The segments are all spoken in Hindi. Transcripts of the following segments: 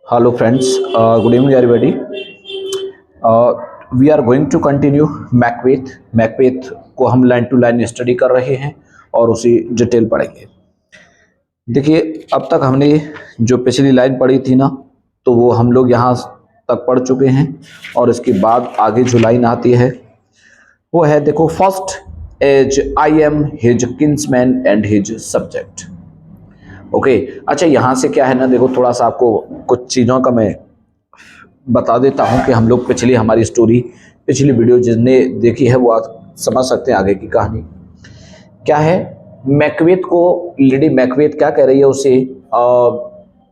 Hello friends, good evening everybody. We are going to continue Macbeth. Macbeth को हम लाइन टू लाइन स्टडी कर रहे हैं और उसी डिटेल पढ़ेंगे। देखिए, अब तक हमने जो पिछली लाइन पढ़ी थी ना, तो वो हम लोग यहाँ तक पढ़ चुके हैं और इसके बाद आगे जो लाइन आती है वो है, देखो, first as I am his kinsman and his subject. Okay, अच्छा यहाँ से क्या है ना, देखो थोड़ा सा आपको कुछ चीज़ों का मैं बता देता हूँ कि हम लोग हमारी स्टोरी, पिछली वीडियो जिसने देखी है वो आज समझ सकते हैं आगे की कहानी क्या है। मैकबेथ को लेडी मैकबेथ क्या कह रही है,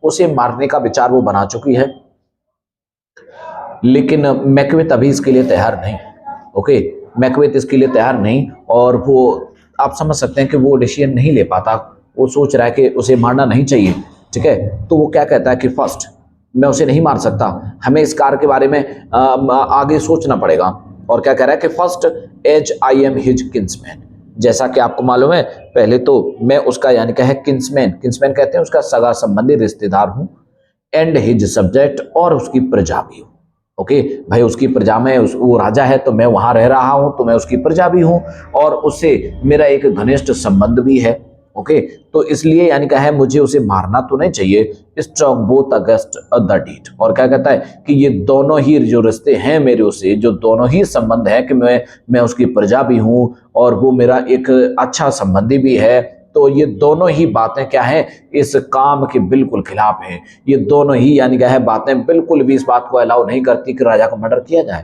उसे मारने का विचार वो बना चुकी है, लेकिन मैकबेथ अभी इसके लिए तैयार नहीं। ओके, मैकबेथ इसके लिए तैयार नहीं और वो आप समझ सकते हैं कि वो डिसीजन नहीं ले पाता। वो सोच रहा है कि उसे मारना नहीं चाहिए, ठीक है। तो वो क्या कहता है कि फर्स्ट मैं उसे नहीं मार सकता, हमें इस कार के बारे में आगे सोचना पड़ेगा। और क्या कह रहा है कि first as I am his kinsman, जैसा कि आपको मालूम है, पहले तो मैं उसका यानी क्या है किन्समैन, किन्समैन कहते हैं उसका सगा संबंधी रिश्तेदार हूँ, एंड हिज सब्जेक्ट और उसकी प्रजा भी हूँ। ओके भाई, उसकी प्रजा में वो राजा है तो मैं वहां रह रहा हूं, तो मैं उसकी प्रजा भी हूं और उससे मेरा एक घनिष्ठ संबंध भी है। ओके, तो इसलिए यानी क्या है, मुझे उसे मारना तो नहीं चाहिए। Strong both against the deed, और क्या कहता है कि ये दोनों ही जो रिश्ते हैं मेरे उससे, जो दोनों ही संबंध है कि मैं उसकी प्रजा भी हूं और वो मेरा एक अच्छा संबंधी भी है, तो ये दोनों ही बातें क्या हैं, इस काम के बिल्कुल खिलाफ हैं। ये दोनों ही यानी क्या है बातें बिल्कुल भी इस बात को अलाउ नहीं करती कि राजा को मर्डर किया जाए।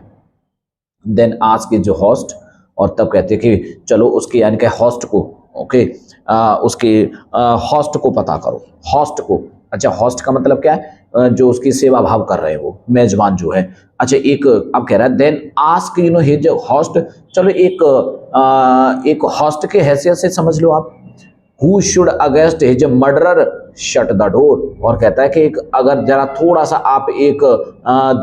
देन आज के जो होस्ट, और तब कहते कि चलो उसके यानी क्या होस्ट को, ओके, उसके होस्ट को पता करो, होस्ट को। अच्छा, होस्ट का मतलब क्या है, जो उसकी सेवा भाव कर रहे हैं, वो मेजबान जो है। अच्छा, एक अब कह रहा है देन आस्क हिज होस्ट, चलो एक होस्ट के हैसियत से समझ लो आप, Who should against his murderer shut the door, और कहता है कि एक अगर जरा थोड़ा सा आप एक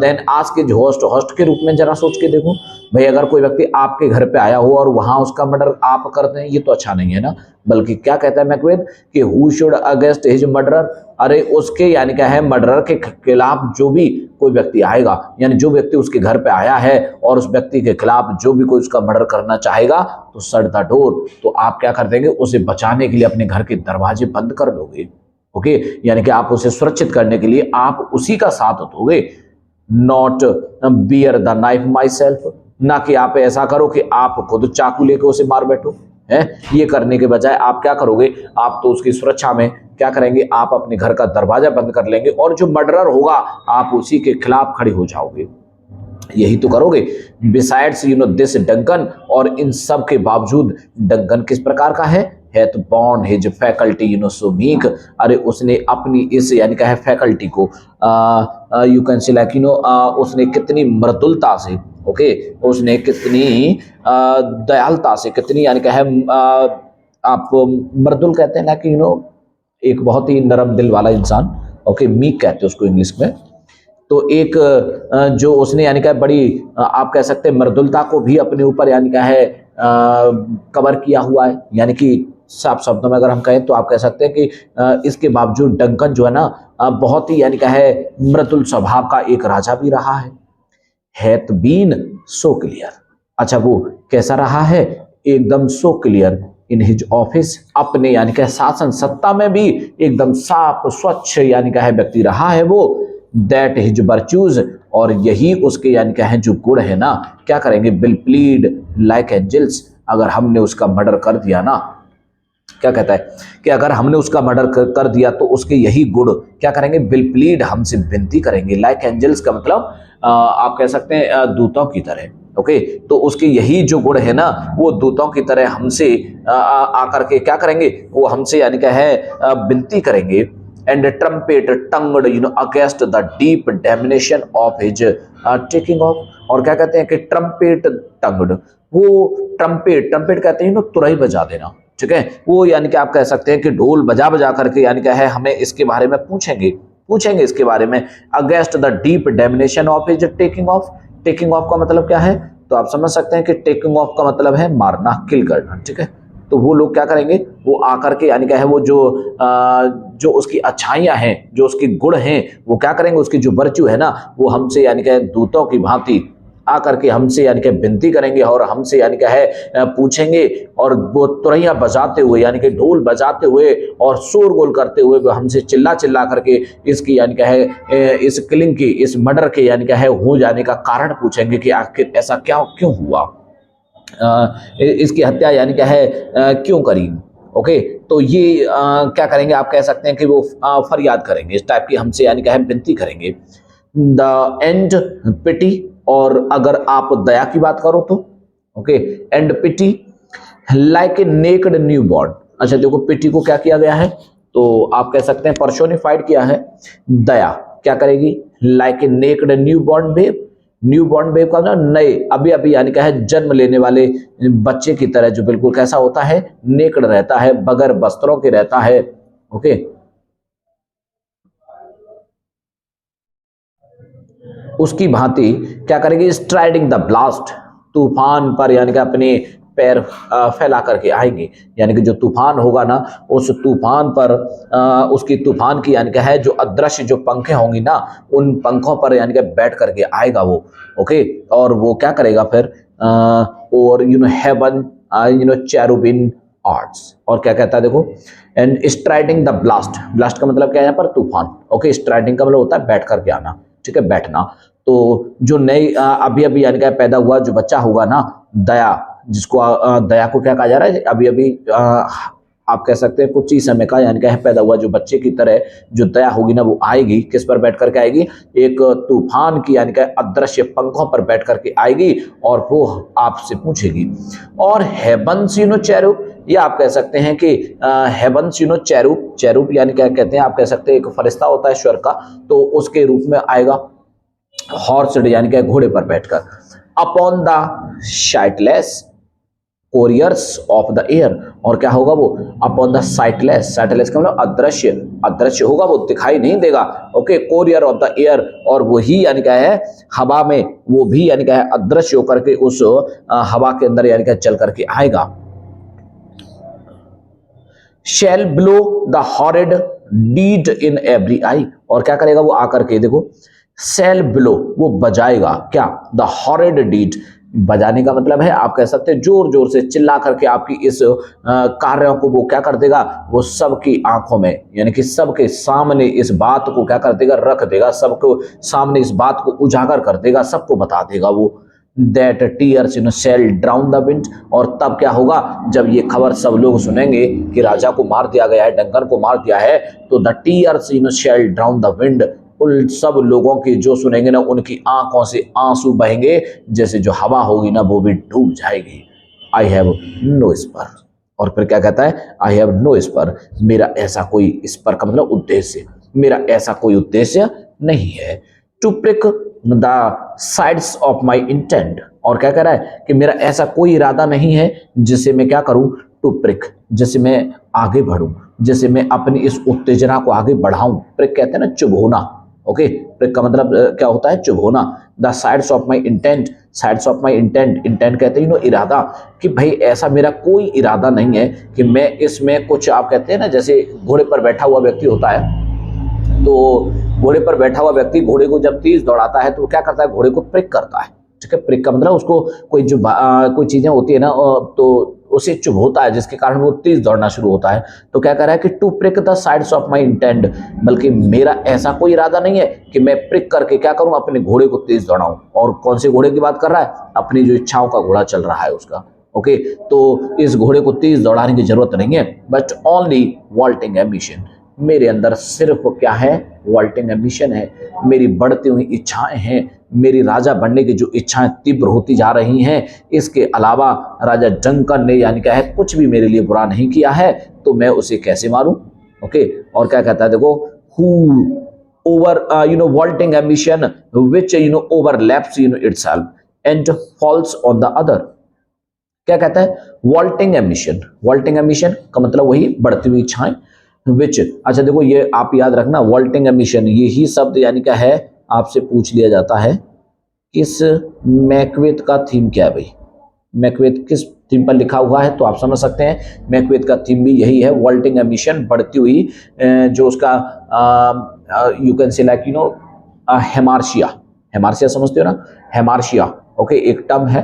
then ask his host, host के रूप में जरा सोच के देखो भाई, अगर कोई व्यक्ति आपके घर पे आया हो और वहां उसका मर्डर आप कर दें, ये तो अच्छा नहीं है ना। बल्कि क्या कहता है मैकबेथ कि who should against his murderer, अरे उसके यानी क्या है मर्डरर के खिलाफ जो भी कोई व्यक्ति आएगा, यानी जो व्यक्ति उसके घर पे आया है और उस व्यक्ति के खिलाफ जो भी कोई उसका मर्डर करना चाहेगा, तो शट द डोर, तो आप क्या कर देंगे, उसे बचाने के लिए अपने घर के दरवाजे बंद कर लोगे। ओके, यानी कि आप उसे सुरक्षित करने के लिए आप उसी का साथ दोगे। Not bear the knife my self, ना कि आप ऐसा करो कि आप खुद चाकू लेके उसे मार बैठो, है। ये करने के बजाय आप क्या करोगे, आप तो उसकी सुरक्षा में क्या करेंगे, आप अपने घर का दरवाजा बंद कर लेंगे और जो मर्डरर होगा आप उसी के खिलाफ खड़े हो जाओगे, यही तो करोगे। बिसाइड्स दिस डंकन, और इन सब के बावजूद डंकन किस प्रकार का है तो बॉर्न हिज फैकल्टी सो मीक, अरे उसने अपनी इस यानी क्या है फैकल्टी को यू कैन से लाइक उसने कितनी मृदुलता से, ओके, उसने कितनी दयालुता से, कितनी यानी क्या है आप मृदुल कहते हैं ना कि एक बहुत ही नरम दिल वाला इंसान, ओके, मीक कहते हैं उसको इंग्लिश में। तो एक जो उसने यानी क्या बड़ी आप कह सकते हैं मृदुलता को भी अपने ऊपर यानी क्या है कवर किया हुआ है, यानी कि साफ शब्दों में अगर हम कहें तो आप कह सकते हैं कि इसके बावजूद डंकन जो है ना बहुत ही यानी क्या है मृदुल स्वभाव का एक राजा भी रहा है। हैथ बीन सो क्लियर, अच्छा वो कैसा रहा है, एकदम so clear in his office, अपने यानी क्या शासन सत्ता में भी एकदम साफ स्वच्छ यानी क्या है व्यक्ति रहा है वो। दैट हिज वर्च्यूज, और यही उसके यानी क्या है जो गुण है ना, क्या करेंगे, विल प्लीड लाइक एंजल्स, अगर हमने उसका मर्डर कर दिया ना, क्या कहता है कि अगर हमने उसका मर्डर कर दिया तो उसके यही गुण क्या करेंगे, विल प्लीड, हमसे विनती करेंगे। लाइक एंजल्स का मतलब आप कह सकते हैं दूतों की तरह, ओके, तो उसके यही जो गुण है ना वो दूतों की तरह हमसे आकर के क्या करेंगे, वो हमसे यानी क्या है विनती करेंगे। And trumpet tongued against the deep damnation of his taking off, और क्या कहते हैं कि ट्रम्पेट टंगड, वो ट्रम्पेट कहते हैं तुरही बजा देना, ठीक है, वो यानी कि आप कह सकते हैं कि ढोल बजा बजा करके यानी क्या है हमें इसके बारे में पूछेंगे इसके बारे में। Against the deep damnation of his taking off, taking off का मतलब क्या है, तो आप समझ सकते हैं कि टेकिंग ऑफ का मतलब है मारना, किल करना, ठीक है। तो वो लोग क्या करेंगे, वो आकर के यानी क्या है, वो जो उसकी अच्छाइयाँ हैं, जो उसके गुण हैं, वो क्या करेंगे, उसकी जो वर्च्यू है ना, वो हमसे यानी क्या है दूतों की भांति आकर के हमसे यानी कि विनती करेंगे और हमसे यानी क्या है पूछेंगे, और वो तुरैया बजाते हुए यानी कि ढोल बजाते हुए और शोरगुल करते हुए वो हमसे चिल्ला चिल्ला करके इसकी यानी क्या है इस किलिंग की, इस मर्डर के यानी क्या है हो जाने का कारण पूछेंगे कि आखिर ऐसा क्या क्यों हुआ, इसकी हत्या यानी क्या है क्यों करी। ओके, तो ये क्या करेंगे, आप कह सकते हैं कि वो फरियाद करेंगे, इस टाइप की हमसे यानी क्या है विनती करेंगे। द एंड पिटी, और अगर आप दया की बात करो तो okay, and pity like a naked newborn. अच्छा देखो, पिटी को क्या किया गया है, तो आप कह सकते हैं पर्सोनिफाइड किया है। दया क्या करेगी, like a naked newborn babe. Newborn babe का मतलब नए अभी अभी यानी क्या है जन्म लेने वाले बच्चे की तरह, जो बिल्कुल कैसा होता है, नेक्ड रहता है, बगैर वस्त्रों के रहता है। ओके, उसकी भांति क्या करेगी, स्ट्राइडिंग द ब्लास्ट, तूफान पर यानी कि अपने पैर फैला करके आएंगे, यानी कि जो तूफान होगा ना, उस तूफान पर उसकी तूफान की यानी कि है जो अदृश्य जो पंखे होंगी ना, उन पंखों पर यानी कि बैठ करके आएगा वो। ओके, और वो क्या करेगा फिर, और हेवन चेरुबिन आर्ट्स, और क्या कहता है देखो, and striding the blast, blast का मतलब क्या है यहाँ पर, तूफान। ओके, स्ट्राइडिंग का मतलब होता है बैठ करके आना, ठीक है, बैठना। तो जो नई अभी अभी यानी कि पैदा हुआ जो बच्चा होगा ना, दया, जिसको दया को क्या कहा जा रहा है, अभी अभी आप कह सकते हैं कुछ ही समय का यानी कि पैदा हुआ जो बच्चे की तरह जो दया होगी ना, वो आएगी, किस पर बैठ करके आएगी, एक तूफान की यानी कि अदृश्य पंखों पर बैठ करके आएगी, और वो आपसे पूछेगी। और हेवंस चेरूब, ये आप कह सकते हैं कि हेवंस चेरूब, चेरूब यानी क्या कहते हैं, आप कह सकते हैं एक फरिश्ता होता है स्वर का, तो उसके रूप में आएगा, हॉर्स यानी कि घोड़े पर बैठकर। Upon the sightless couriers of the air, और क्या होगा वो, अपॉन द साइटलेस, साइटलेस का मतलब अदृश्य, अदृश्य होगा, वो दिखाई नहीं देगा। Okay, courier of the air, और वो ही यानी क्या है हवा में, वो भी यानी क्या है अदृश्य होकर के उस हवा के अंदर यानी क्या चल करके आएगा। Shall blow the horrid deed in every eye, और क्या करेगा वो आकर के देखो, सेल ब्लो, वो बजाएगा क्या, द हॉरिड डीड, बजाने का मतलब है आप कह सकते हैं जोर जोर से चिल्ला करके आपकी इस कार्यों को वो क्या कर देगा, वो सबकी आंखों में यानी कि सबके सामने इस बात को क्या कर देगा, रख देगा, सबको सामने इस बात को उजागर कर देगा, सबको बता देगा वो। That tears shall drown the wind, और तब क्या होगा, जब ये खबर सब लोग सुनेंगे कि राजा को मार दिया गया है, डंगन को मार दिया है, तो the tears shall drown the wind, उन सब लोगों की जो सुनेंगे ना, उनकी आंखों से आंसू बहेंगे, जैसे जो हवा होगी ना वो भी डूब जाएगी। आई हैव नो स्पर, और फिर क्या कहता है, आई हैव नो स्पर, मेरा ऐसा कोई स्पर का मतलब उद्देश्य, मेरा ऐसा कोई उद्देश्य नहीं है। To prick the sides of my intent, और क्या कह रहा है कि मेरा ऐसा कोई इरादा नहीं है जिसे मैं क्या करूं, टू प्रिक, जैसे मैं आगे बढ़ूं, जैसे मैं अपनी इस उत्तेजना को आगे बढ़ाऊं। प्रिक कहते हैं ना चुभोना। ओके, प्रिक का मतलब क्या होता है, चुभोना। The sides of my intent, sides of my intent, intent कहते हैं इरादा, कि भाई ऐसा मेरा कोई इरादा नहीं है कि मैं इसमें कुछ, आप कहते हैं ना जैसे घोड़े पर बैठा हुआ व्यक्ति होता है, तो घोड़े पर बैठा हुआ व्यक्ति घोड़े को जब तेज दौड़ाता है तो क्या करता है, घोड़े को प्रिक करता है, ठीक है। प्रिक का मतलब उसको कोई जो कोई चीजें होती है ना, तो उसे चुभोता है, जिसके कारण वो तेज दौड़ना शुरू होता है। तो क्या कह रहा है कि to prick the sides of my intent, बल्कि मेरा ऐसा कोई इरादा नहीं है कि मैं प्रिक करके क्या करूं, अपने घोड़े को तेज दौड़ाऊं। और कौन से घोड़े की बात कर रहा है, अपनी जो इच्छाओं का घोड़ा चल रहा है उसका। ओके, तो इस घोड़े को तेज दौड़ाने की जरूरत नहीं है, बट ओनली वॉल्टिंग एम्बिशन, मेरे अंदर सिर्फ क्या है, वॉल्टिंग एम्बिशन है, मेरी बढ़ती हुई इच्छाएं हैं, मेरी राजा बनने की जो इच्छाएं तीव्र होती जा रही हैं। इसके अलावा राजा डंकन ने यानी क्या है कुछ भी मेरे लिए बुरा नहीं किया है, तो मैं उसे कैसे मारूं। ओके, और क्या कहता है देखो, who over vaulting ambition which overlaps itself and falls on the other. क्या कहता है, वॉल्टिंग एम्बिशन, वॉल्टिंग एम्बिशन का मतलब वही बढ़ती हुई इच्छाएं, विच, अच्छा देखो ये आप याद रखना, वॉल्टिंग एम्बिशन यही शब्द यानी क्या है, आपसे पूछ लिया जाता है इस मैकबेथ का थीम क्या है भाई, मैकबेथ किस थीम पर लिखा हुआ है, तो आप समझ सकते हैं मैकबेथ का थीम भी यही है, वॉल्टिंग एमिशन, बढ़ती हुई जो उसका यू कैन से लाइक हेमार्शिया, हेमार्शिया समझते हो ना, हेमार्शिया, ओके, एक टर्म है।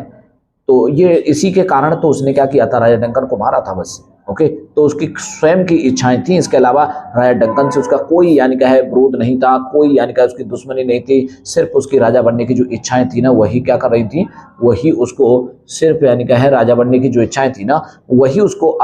तो ये इसी के कारण तो उसने क्या किया था, राजा डंकन को मारा था बस, ओके। तो उसकी स्वयं की इच्छाएं थी, इसके अलावा राजा डंकन से उसका कोई यानी क्या है विरोध नहीं था, कोई यानी क्या उसकी दुश्मनी नहीं थी, सिर्फ उसकी राजा बनने की जो इच्छाएं थी ना वही क्या कर रही थी, वही उसको सिर्फ यानी क्या है राजा बनने की जो इच्छाएं थी ना वही उसको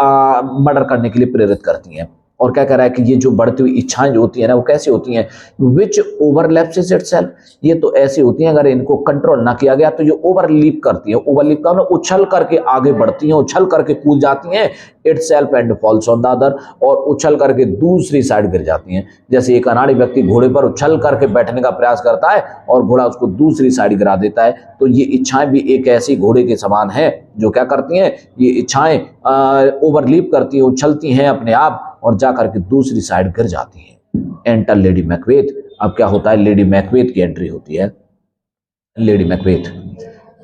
मर्डर करने के लिए प्रेरित करती हैं। और क्या कह रहा है कि ये जो बढ़ती हुई इच्छाएं जो होती है ना वो कैसी होती हैं, विच ओवरलैप्स इटसेल्फ, ये तो ऐसी होती हैं अगर इनको कंट्रोल ना किया गया तो ये ओवरलीप करती हैं, ओवरलीप का मतलब उछल करके आगे बढ़ती हैं, उछल करके कूद जाती हैं, itself and falls on the other, और उछल करके दूसरी साइड गिर जाती हैं। जैसे एक अनाड़ी व्यक्ति घोड़े पर उछल करके बैठने का प्रयास करता है और घोड़ा उसको दूसरी साइड गिरा देता है, तो ये इच्छाएं भी एक ऐसी घोड़े के समान है जो क्या करती हैं, ये इच्छाएं ओवरलीप करती हैं, उछलती हैं अपने आप और जाकर के दूसरी साइड गिर जाती है। Enter lady Macbeth. अब क्या होता है, लेडी मैकबेथ की एंट्री होती है। लेडी मैकबेथ,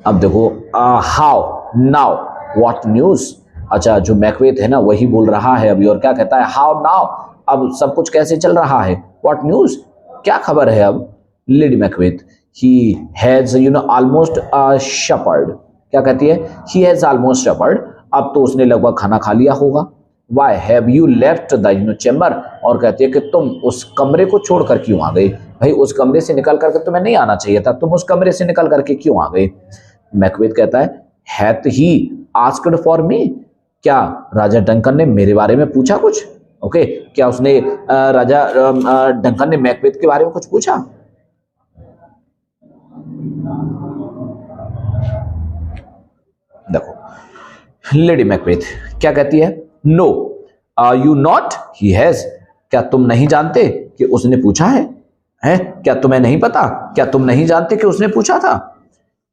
अब देखो हाउ नाउ व्हाट न्यूज, अच्छा जो मैकबेथ है ना वही बोल रहा है अभी, और क्या कहता है, हाउ नाउ, अब सब कुछ कैसे चल रहा है, व्हाट न्यूज, क्या खबर है अब। Lady Macbeth, he has almost supped, क्या कहती है, ही हैज ऑलमोस्ट शपर्ड, अब तो उसने लगभग खाना खा लिया होगा। Why have you left the chamber, और कहती है कि तुम उस कमरे को छोड़कर क्यों आ गए, भाई उस कमरे से निकल करके तुम्हें नहीं आना चाहिए था, तुम उस कमरे से निकल करके क्यों आ गए। मैकबेथ कहता है, hath he asked for me, क्या राजा डंकन ने मेरे बारे में पूछा कुछ, ओके, क्या उसने राजा डंकन ने मैकबेथ के बारे में कुछ पूछा। देखो लेडी मैकबेथ क्या कहती है, no are you not, he has, क्या तुम नहीं जानते कि उसने पूछा है, क्या तुम्हें नहीं पता, क्या तुम नहीं जानते कि उसने पूछा था।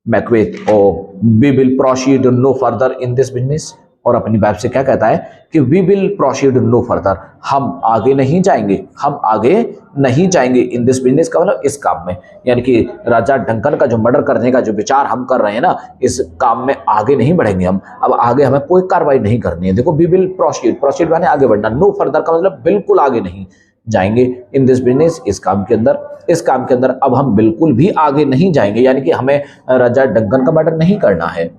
Macbeth, O we will proceed no further in this business, और अपनी वाइफ से क्या कहता है कि we will proceed no further, हम आगे नहीं जाएंगे, हम आगे नहीं जाएंगे इन दिस बिजनेस का मतलब इस काम में, यानी कि राजा डंकन का जो मर्डर करने का जो विचार हम कर रहे हैं ना इस काम में आगे नहीं बढ़ेंगे हम, अब आगे हमें कोई कार्रवाई नहीं करनी है। देखो वी विल प्रोसीड, प्रोसीड माने आगे बढ़ना, नो फर्दर का मतलब बिल्कुल आगे नहीं जाएंगे, इन दिस बिजनेस, इस काम के अंदर, इस काम के अंदर अब हम बिल्कुल भी आगे नहीं जाएंगे, यानी कि हमें राजा डंकन का मर्डर नहीं करना है।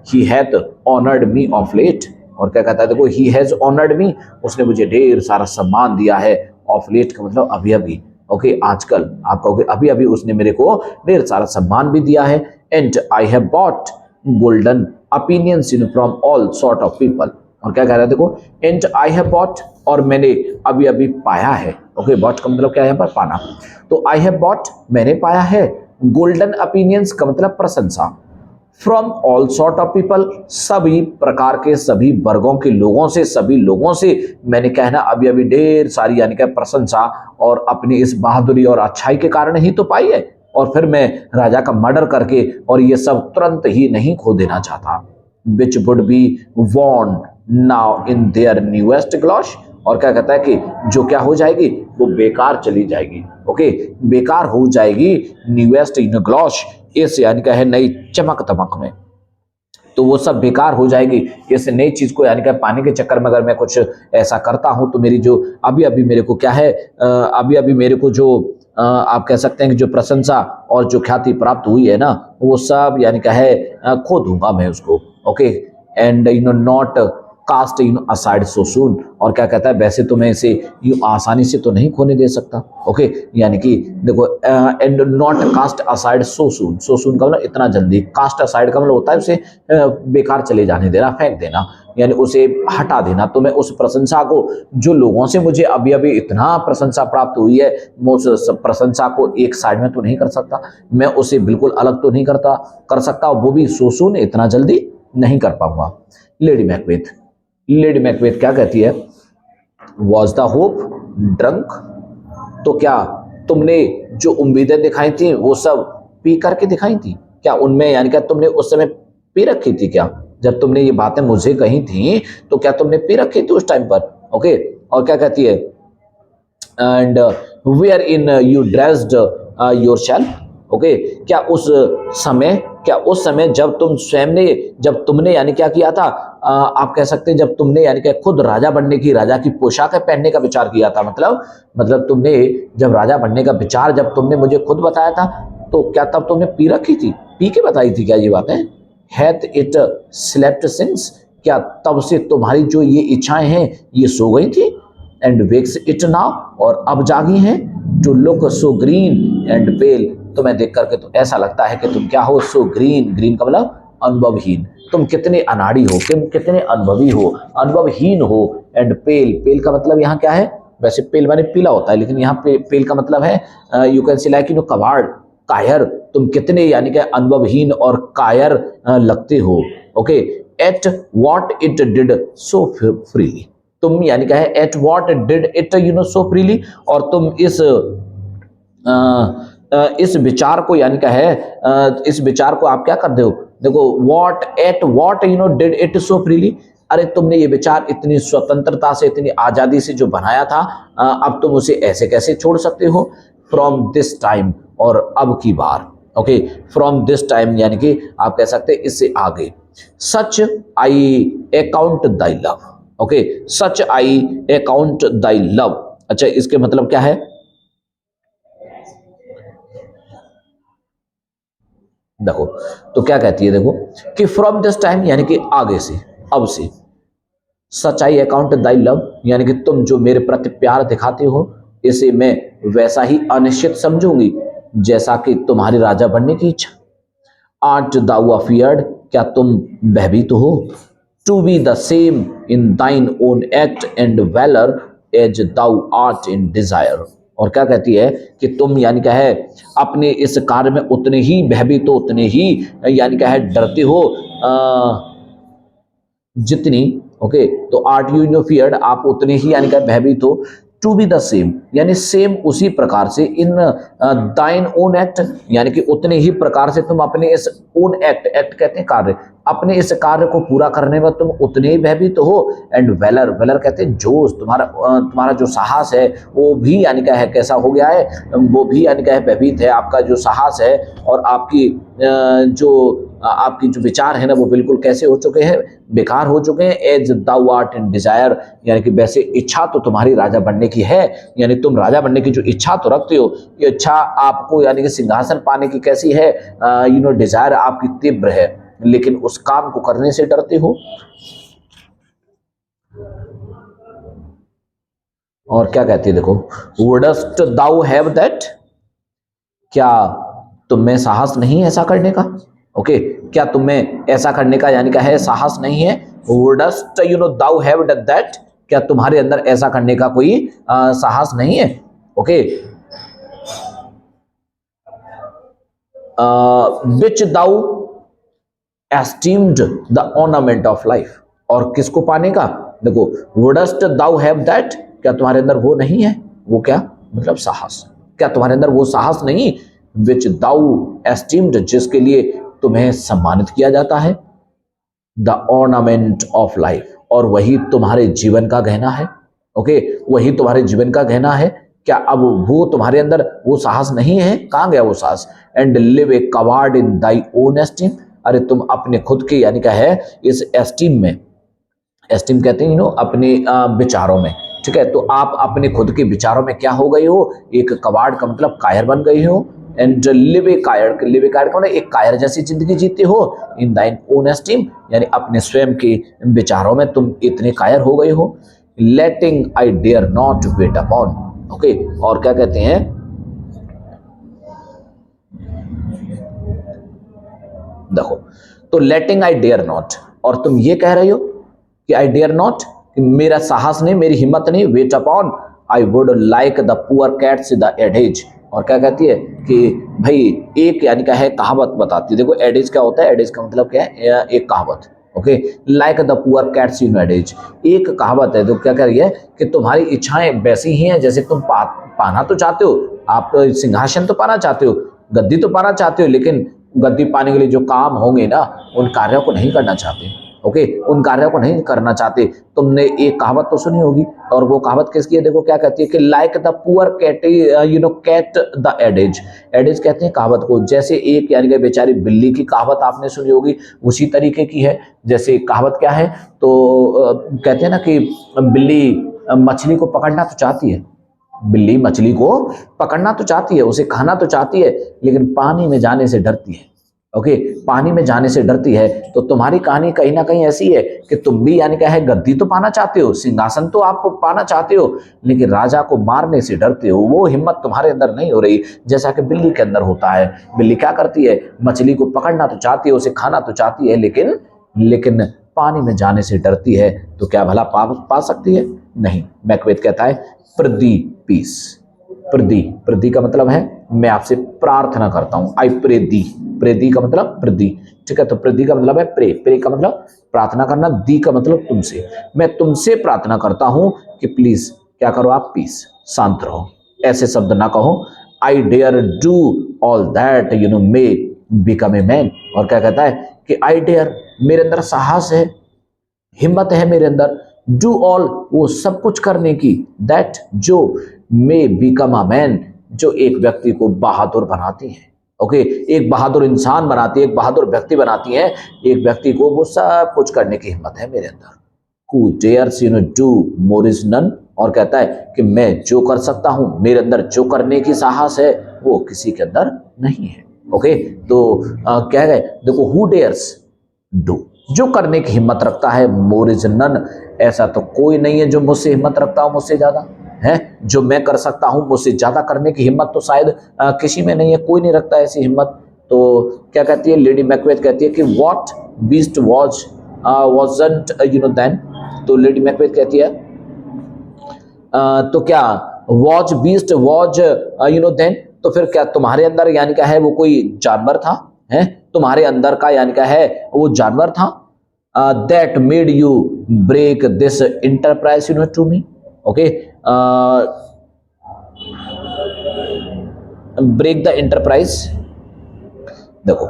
He hath honored me of late, और क्या कहता है, देखो he has honored me, उसने मुझे ढेर सारा सम्मान दिया है, of late का मतलब अभी अभी, ओके, आजकल, आप कहोगे अभी अभी उसने मेरे को ढेर सारा सम्मान भी दिया है। And I have bought golden opinions from all sort of people, और क्या कह रहा है देखो, and I have bought, और मैंने अभी अभी पाया है, ओके, bought का मतलब क्या है यहाँ पर, पाना, तो I have bought, मैंने पाया है, golden opinions का मतलब प्रशंसा, from all sort of people, सभी प्रकार के सभी वर्गों के लोगों से, सभी लोगों से मैंने कहना अभी अभी ढेर सारी यानी कि प्रशंसा, और अपनी इस बहादुरी और अच्छाई के कारण ही तो पाई है, और फिर मैं राजा का मर्डर करके और ये सब तुरंत ही नहीं खो देना चाहता। Which would be worn now in their newest gloss, और क्या कहता है कि जो क्या हो जाएगी, वो बेकार चली जाएगी, ओके, बेकार हो जाएगी न्यूएस्ट इन ग्लॉश, इस यानी क्या है नई चमक दमक में, तो वो सब बेकार हो जाएगी। इस नई चीज को यानी क्या पाने के चक्कर में अगर मैं कुछ ऐसा करता हूं तो मेरी जो अभी अभी मेरे को क्या है, अभी अभी मेरे को जो आप कह सकते हैं कि जो प्रशंसा और जो ख्याति प्राप्त हुई है ना वो सब यानी क्या है खो दूंगा मैं उसको, okay, and not cast aside so soon, और क्या कहता है वैसे तो मैं इसे यूं आसानी से तो नहीं खोने दे सकता, ओके, यानी कि देखो and not cast aside so सून, सो सून का मतलब इतना जल्दी, कास्ट असाइड का मतलब होता है उसे बेकार चले जाने देना, फेंक देना, यानी उसे हटा देना। तो मैं उस प्रशंसा को जो लोगों से मुझे अभी अभी इतना प्रशंसा प्राप्त हुई है, मैं उस प्रशंसा को एक साइड में तो नहीं कर सकता, मैं उसे बिल्कुल अलग तो नहीं कर सकता, वो भी सो सून, इतना जल्दी नहीं कर पाऊंगा। लेडी मैकबेथ, लेडी मैकबेथ क्या कहती है, वॉज द होप ड्रंक, तो क्या तुमने जो उम्मीदें दिखाई थी वो सब पी करके दिखाई थी क्या, उनमें यानी क्या तुमने उस समय पी रखी थी क्या, जब तुमने ये बातें मुझे कही थी तो क्या तुमने पी रखी थी उस टाइम पर, ओके, और क्या कहती है, and wherein you dressed yourself, okay, क्या उस समय जब तुमने यानी क्या किया था, आप कह सकते हैं जब तुमने यानी कि खुद राजा बनने की, राजा की पोशाकें पहनने का विचार किया था, मतलब तुमने जब राजा बनने का विचार जब तुमने मुझे खुद बताया था, तो क्या तब तुमने पी रखी थी, पी के बताई थी क्या ये बातें? हैथ इट स्लेप्ट सिंस, क्या तब से तुम्हारी जो ये इच्छाएं हैं ये सो गई थी? एंड वेक्स इट नाउ, और अब जागी हैं। To look so green and pale, तुम्हें देख करके तो ऐसा लगता है कि तुम क्या हो, सो ग्रीन, ग्रीन का मतलब अनुभवहीन, तुम कितने अनाड़ी हो, तुम कितने अनुभवी हो, अनुभवहीन हो। एंड पेल, पेल का मतलब यहाँ क्या है, वैसे पेल माने पीला होता है, लेकिन यहाँ पे पेल का मतलब है you can say like you know coward, कायर, तुम कितने यानी कि अनुभवहीन और कायर लगते हो। Okay, at what it did so freely, तुम यानी क्या है, at what did it you know so freely, और तुम इस विचार को यानी क्या है, इस विचार को आप क्या कर दो, देखो what you know did it so freely, अरे तुमने ये विचार इतनी स्वतंत्रता से, इतनी आजादी से जो बनाया था, अब तुम उसे ऐसे कैसे छोड़ सकते हो? फ्रॉम दिस टाइम, और अब की बार। ओके, फ्रॉम दिस टाइम यानी कि आप कह सकते हैं इससे आगे। Such I account thy love, okay, such I account thy love, अच्छा इसके मतलब क्या है? देखो तो क्या कहती है, देखो कि फ्रॉम दिस टाइम यानी कि आगे से, अब से। सच्चाई अकाउंट दाई लव यानी कि तुम जो मेरे प्रति प्यार दिखाते हो, इसे मैं वैसा ही अनिश्चित समझूंगी जैसा कि तुम्हारी राजा बनने की इच्छा। आर्ट दाउ अफियर्ड, क्या तुम भयभीत हो? To be the same in thine own act and valour as thou art in desire, और क्या कहती है कि तुम यानी क्या है, अपने इस कार्य में उतने ही भयभीत हो, उतने ही यानी क्या है डरते हो जितनी, ओके, तो आर्ट यू नो फियर्ड, आप उतने ही यानी क्या भयभीत हो। टू बी द सेम यानी सेम उसी प्रकार से, इन दाइन ओन एक्ट यानी कि उतने ही प्रकार से तुम अपने इस ओन एक्ट, एक्ट कहते हैं कार्य, अपने इस कार्य को पूरा करने में तुम उतने ही भयभीत हो। एंड वेलर, वेलर कहते हैं जोश, तुम्हारा जो साहस है वो भी यानी क्या है कैसा हो गया है, वो भी यानी क्या है भयभीत है, आपका जो साहस है और आपकी जो विचार है ना वो बिल्कुल कैसे हो चुके हैं, बेकार हो चुके हैं। As thou art in desire यानी कि वैसे इच्छा तो तुम्हारी राजा बनने की है, यानी तुम राजा बनने की जो इच्छा तो रखते हो, ये इच्छा आपको यानी कि सिंहासन पाने की कैसी है, यू नो डिजायर आपकी तीव्र है, लेकिन उस काम को करने से डरते हो। और क्या कहती है देखो, वुडस्ट दाउ हैव दैट, क्या तुम में साहस नहीं है ऐसा करने का? ओके, क्या तुम्हें ऐसा करने का यानी क्या है साहस नहीं है? Wouldst you know thou have that, क्या तुम्हारे अंदर ऐसा करने का कोई साहस नहीं है? Okay, which thou esteemed the ornament of life, और किसको पाने का? देखो वुडस्ट दाउ हैव दैट, क्या तुम्हारे अंदर वो नहीं है? वो क्या मतलब साहस, क्या तुम्हारे अंदर वो साहस नहीं? विच दाउ एस्टीम्ड, जिसके लिए तुम्हें सम्मानित किया जाता है, द ऑर्नामेंट ऑफ लाइफ, और वही तुम्हारे जीवन का गहना है। ओके, वही तुम्हारे जीवन का गहना है, क्या अब वो तुम्हारे अंदर वो साहस नहीं है? कहां गया वो साहस? And live A coward in Dai own esteem, अरे तुम अपने खुद के यानी क्या है इस एस्टीम में, एस्टीम कहते हैं यू नो अपने विचारों में, ठीक है, तो आप अपने खुद के विचारों में क्या हो गए हो? एक कवाड़ का मतलब कायर बन गए हो। एंड लिव ए कायर, लिव ए कायर का मतलब एक कायर जैसी जिंदगी जीते हो। इन दाइन ओन एस्टीम यानी अपने स्वयं के विचारों में तुम इतने कायर हो गए हो। Letting I dare not wait upon, okay, और क्या कहते हैं, देखो तो लेटिंग आई डेयर नॉट, और तुम ये कह रहे हो कि आई डेयर नॉट, मेरा साहस नहीं, मेरी हिम्मत नहीं, wait upon I would like the poor cat's the adage, और क्या कहती है कि भाई एक यानी क्या है कहावत बताती है। देखो एडेज क्या होता है, एडेज का मतलब क्या है, एक कहावत। Okay, like the poor cat's in adage, एक कहावत है। तो क्या कह रही है कि तुम्हारी इच्छाएं वैसी ही हैं जैसे तुम पाना तो चाहते हो, आप सिंहासन तो पाना चाहते हो, गद्दी तो पाना चाहते हो, लेकिन गद्दी पाने के लिए जो काम होंगे ना उन कार्यों को नहीं करना चाहते। ओके, उन कार्यों को नहीं करना चाहते। तुमने एक कहावत तो सुनी होगी, और वो कहावत किसकी है? देखो क्या कहती है कि like the poor cat cat the adage. Adage कहते हैं कहावत को, जैसे एक यानी कि बेचारी बिल्ली की कहावत आपने सुनी होगी, उसी तरीके की है। जैसे कहावत क्या है, तो कहते हैं ना कि बिल्ली मछली को पकड़ना तो चाहती है, बिल्ली मछली को पकड़ना तो चाहती है, उसे खाना तो चाहती है, लेकिन पानी में जाने से डरती है। ओके, पानी में जाने से डरती है। तो तुम्हारी कहानी कहीं ना कहीं ऐसी है कि तुम भी यानी क्या है, गद्दी तो पाना चाहते हो, सिंहासन तो आप पाना चाहते हो, लेकिन राजा को मारने से डरते हो। वो हिम्मत तुम्हारे अंदर नहीं हो रही, जैसा कि बिल्ली के अंदर होता है। बिल्ली क्या करती है? मछली को पकड़ना तो चाहती है, उसे खाना तो चाहती है, लेकिन पानी में जाने से डरती है। तो क्या भला पा सकती है? नहीं। मैकबेथ कहता है प्रदी पीस। प्रदी का मतलब है मैं आपसे प्रार्थना करता हूं, आई प्रे दी। प्रेदी का मतलब प्रदी, ठीक है। तो प्रदी का मतलब है प्रे का मतलब प्रार्थना करना, दी का मतलब तुमसे। मैं तुमसे प्रार्थना करता हूं कि प्लीज क्या करो आप? पीस, शांत रहो। ऐसे शब्द ना कहो। I dare do all that may become a man. और क्या कहता है कि आई डेयर, मेरे अंदर साहस है, हिम्मत है मेरे अंदर, डू ऑल, वो सब कुछ करने की, दैट, जो मे बिकम अ मैन, जो एक व्यक्ति को बहादुर बनाती है। ओके, एक बहादुर इंसान बनाती है, एक बहादुर व्यक्ति बनाती है। एक व्यक्ति को वो सब कुछ करने की हिम्मत है मेरे अंदर। Who dares do more is none। और कहता है कि मैं जो कर सकता हूं, मेरे अंदर जो करने की साहस है, वो किसी के अंदर नहीं है। ओके, तो कह गए देखो, who dares do, जो करने की हिम्मत रखता है, मोर इज नन, ऐसा तो कोई नहीं है जो मुझसे हिम्मत रखता हो मुझसे ज्यादा है। जो मैं कर सकता हूं, मुझसे ज्यादा करने की हिम्मत तो शायद किसी में नहीं है, कोई नहीं रखता ऐसी हिम्मत। तो क्या कहती है लेडी मैकबेथ? कहती है कि व्हाट बीस्ट वाजंट देन। तो लेडी मैकबेथ कहती है तो क्या वॉज बीस्ट वॉज देन, तो फिर क्या तुम्हारे अंदर यानी क्या है वो कोई जानवर था? है तुम्हारे अंदर का यानी क्या है वो जानवर था? That made you break this enterprise to me. Okay, break the enterprise. देखो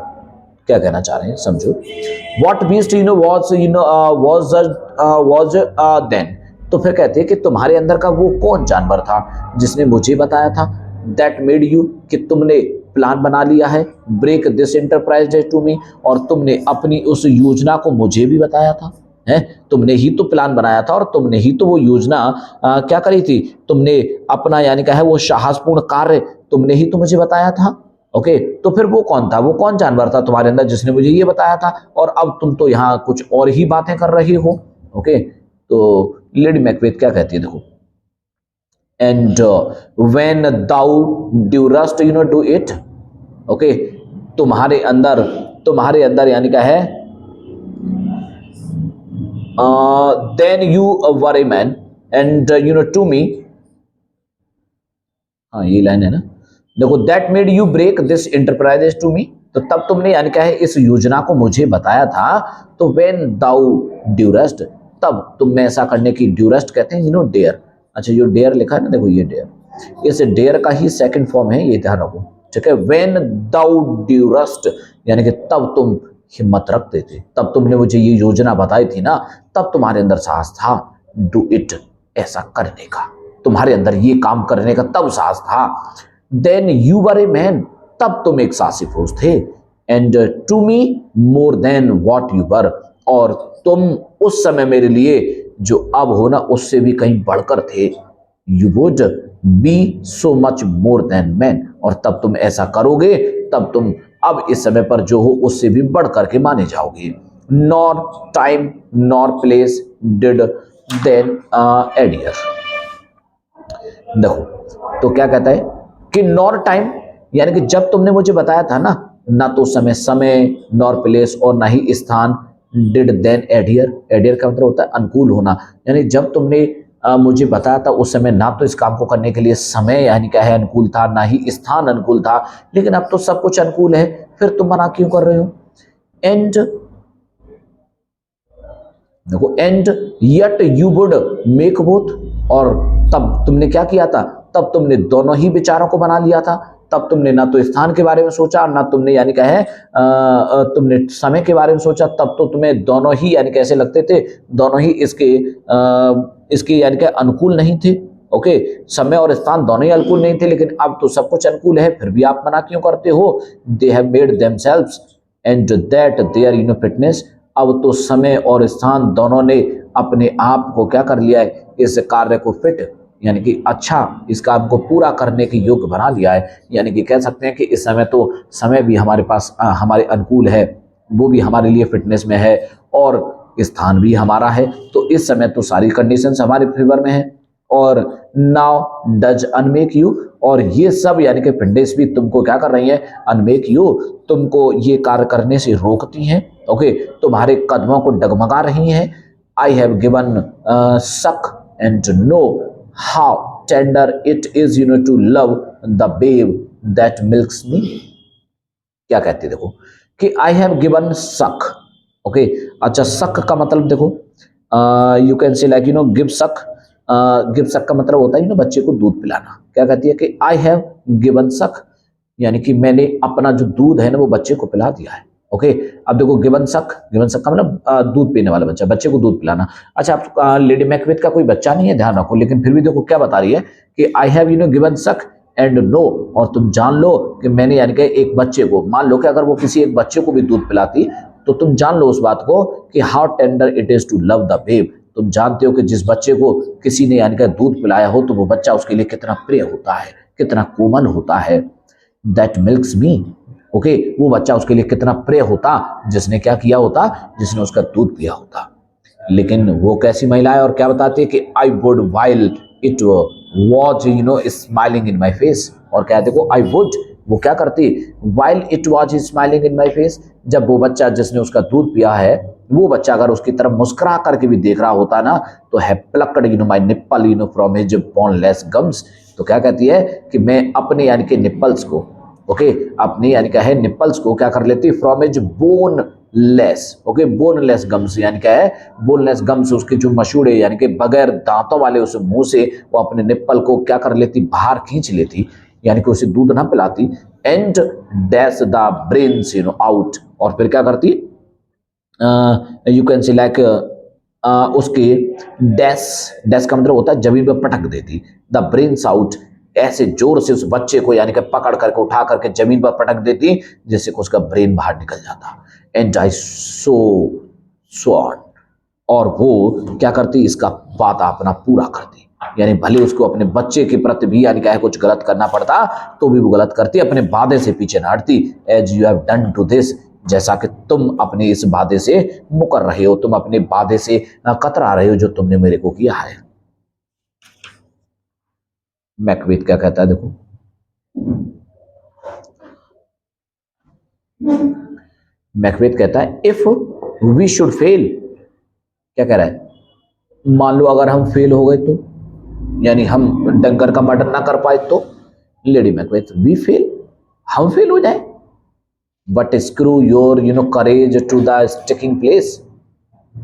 क्या कहना चाह रहे हैं, समझो। व्हाट बीस्ट वाज देन, तो फिर कहते हैं कि तुम्हारे अंदर का वो कौन जानवर था जिसने मुझे बताया था? दैट मेड यू, कि तुमने प्लान बना लिया है, break this enterprise to me, और तुमने अपनी उस योजना को मुझे भी बताया था। है, तुमने ही तो प्लान बनाया था और तुमने ही तो वो योजना क्या करी थी? तुमने अपना यानी क्या है वो साहसपूर्ण कार्य तुमने ही तो मुझे बताया था। ओके, तो फिर वो कौन था, वो कौन जानवर था तुम्हारे अंदर जिसने मुझे ये बताया था? और अब तुम तो यहाँ कुछ और ही बातें कर रही हो। ओके, तो लेडी मैकबेथ क्या कहती है, देखो, and when thou durst do it. Okay, तुम्हारे अंदर यानी क्या है then you were a man and to me. हाँ, ये लाइन है ना, देखो, that made you break this enterprises to me, तो तब तुमने यानी क्या है इस योजना को मुझे बताया था। तो व्हेन दाउ ड्यूरस्ट, तब तुमने ऐसा करने की, ड्यूरस्ट कहते हैं डेयर। अच्छा, जो डेयर लिखा है ना, देखो ये डेयर, इस डेयर का ही सेकंड फॉर्म है, ये ध्यान रखो, ठीक है। व्हेन दाउ ड्यूरस्ट यानी कि तब तुम हिम्मत रखते थे, तब तुमने मुझे ये योजना बताई थी ना, तब तुम्हारे अंदर साहस था डू इट, ऐसा करने का, तुम्हारे अंदर ये काम करने का तब साहस था। Then you were a man, तब तुम एक साहसी पुरुष थे। And to me more than what you were, और तुम उस समय मेरे लिए जो अब हो ना उससे भी कहीं बढ़कर थे। You would be so much more than man, और तब तुम ऐसा करोगे, तब तुम अब इस समय पर जो हो उससे भी बढ़ करके माने जाओगे। Nor time nor place did then adhere. देखो, तो क्या कहता है कि नॉर टाइम यानी कि जब तुमने मुझे बताया था ना तो समय नॉर प्लेस और ना ही स्थान, डिड देन एडियर। एडियर का मतलब होता है अनुकूल होना, यानी जब तुमने मुझे बताया था उस समय ना तो इस काम को करने के लिए समय यानी क्या है अनुकूल था, ना ही स्थान अनुकूल था, लेकिन अब तो सब कुछ अनुकूल है, फिर तुम मना क्यों कर रहे हो? एंड देखो, and yet you would make both, और तब तुमने क्या किया था? तब तुमने दोनों ही विचारों को बना लिया था, तब तुमने ना तो स्थान के बारे में सोचा, ना तुमने यानी क्या है तुमने समय के बारे में सोचा, तब तो तुम्हें दोनों ही यानी कैसे लगते थे, दोनों ही इसके यानी क्या अनुकूल नहीं थे। ओके, समय और स्थान दोनों ही अनुकूल नहीं थे, लेकिन अब तो सब कुछ अनुकूल है, फिर भी आप मना क्यों करते हो? They have made themselves and that their fitness. अब तो समय और स्थान दोनों ने अपने आप को क्या कर लिया है, इस कार्य को फिट यानी कि अच्छा, इस काम को पूरा करने के योग्य बना लिया है। यानी कि कह सकते हैं कि इस समय तो समय भी हमारे पास हमारे अनुकूल है, वो भी हमारे लिए फिटनेस में है, और स्थान भी हमारा है। तो इस समय तो सारी कंडीशंस हमारे फेवर में है। और नाउ डज अनमेक यू, और ये सब यानी कि फिटनेस भी तुमको क्या कर रही है, अनमेक यू, तुमको ये कार्य करने से रोकती हैं। ओके, तुम्हारे कदमों को डगमगा रही हैं। I have given suck and know how tender it is to love the babe that milks me। क्या कहती है देखो कि I have given suck। Okay, अच्छा, suck का मतलब देखो you can say like give suck। Give suck का मतलब होता है बच्चे को दूध पिलाना। क्या कहती है कि आई हैव गिवन suck, यानी कि मैंने अपना जो दूध है ना वो बच्चे को पिला दिया है। ओके, अब देखो गिवन सक का मतलब दूध पीने वाला बच्चा, बच्चे को दूध पिलाना। अच्छा, आप लेडी मैकबेथ का कोई बच्चा नहीं है, ध्यान रखो, लेकिन फिर भी देखो क्या बता रही है कि आई हैव गिवन सक एंड नो, और तुम जान लो कि मैंने यानी कि एक बच्चे को, मान लो कि अगर वो किसी एक बच्चे को भी दूध पिलाती तो तुम जान लो उस बात को कि how tender it is to love the babe. तुम जानते हो कि जिस बच्चे को किसी ने यानी कि दूध पिलाया हो तो वो बच्चा उसके लिए कितना प्रिय होता है, कितना कोमल होता है। That milks me. ओके, वो बच्चा उसके लिए कितना प्रिय होता जिसने क्या किया होता, जिसने उसका दूध पिया होता। लेकिन वो कैसी महिला है, और क्या बताती है कि I would while it was smiling in my face. और क्या देखो आई वुड, वो क्या करती, while it was smiling in my face, जब वो बच्चा जिसने उसका दूध पिया है वो बच्चा अगर उसकी तरफ मुस्कुरा करके भी देख रहा होता ना, तो है plucked my nipple from his boneless gums. तो क्या कहती है कि मैं अपने यानी कि निप्पल्स को, ओके, अपनी यानी क्या है निप्पल्स को क्या कर लेती, from his boneless. Okay, boneless gums यानी क्या है, बोनलेस गम्स उसके जो मशहूर यानी कि बगैर दांतों वाले उस मुंह से वो अपने निप्पल को क्या कर लेती, बाहर खींच लेती, यानी कि उसे दूध ना पिलाती। And dash the brains out, और फिर क्या करती, यू कैन सी लाइक उसके डैश का मतलब होता है जमीन पर पटक देती, द ब्रेन्स आउट, ऐसे जोर से उस बच्चे को यानी कि पकड़ करके उठा करके जमीन पर पटक देती जिससे कि उसका ब्रेन बाहर निकल जाता। एंड आई सो स्वॉन, और वो क्या करती, इसका वादा अपना पूरा करती, यानी भले उसको अपने बच्चे के प्रति भी यानी क्या है कुछ गलत करना पड़ता तो भी वो गलत करती, अपने वादे से पीछे न हटती। As you have done to this, जैसा कि तुम अपने इस वादे से मुकर रहे हो, तुम अपने वादे से कतरा रहे हो जो तुमने मेरे को किया है। मैकबेथ क्या कहता है देखो, मैकबेथ कहता है इफ वी शुड फेल, क्या कह रहा है, मान लो अगर हम फेल हो गए तो, यानी हम डंकर का मर्डर ना कर पाए तो, लेडी मैकबेथ वी फेल, हम फेल हो जाए, but screw your courage to the sticking place.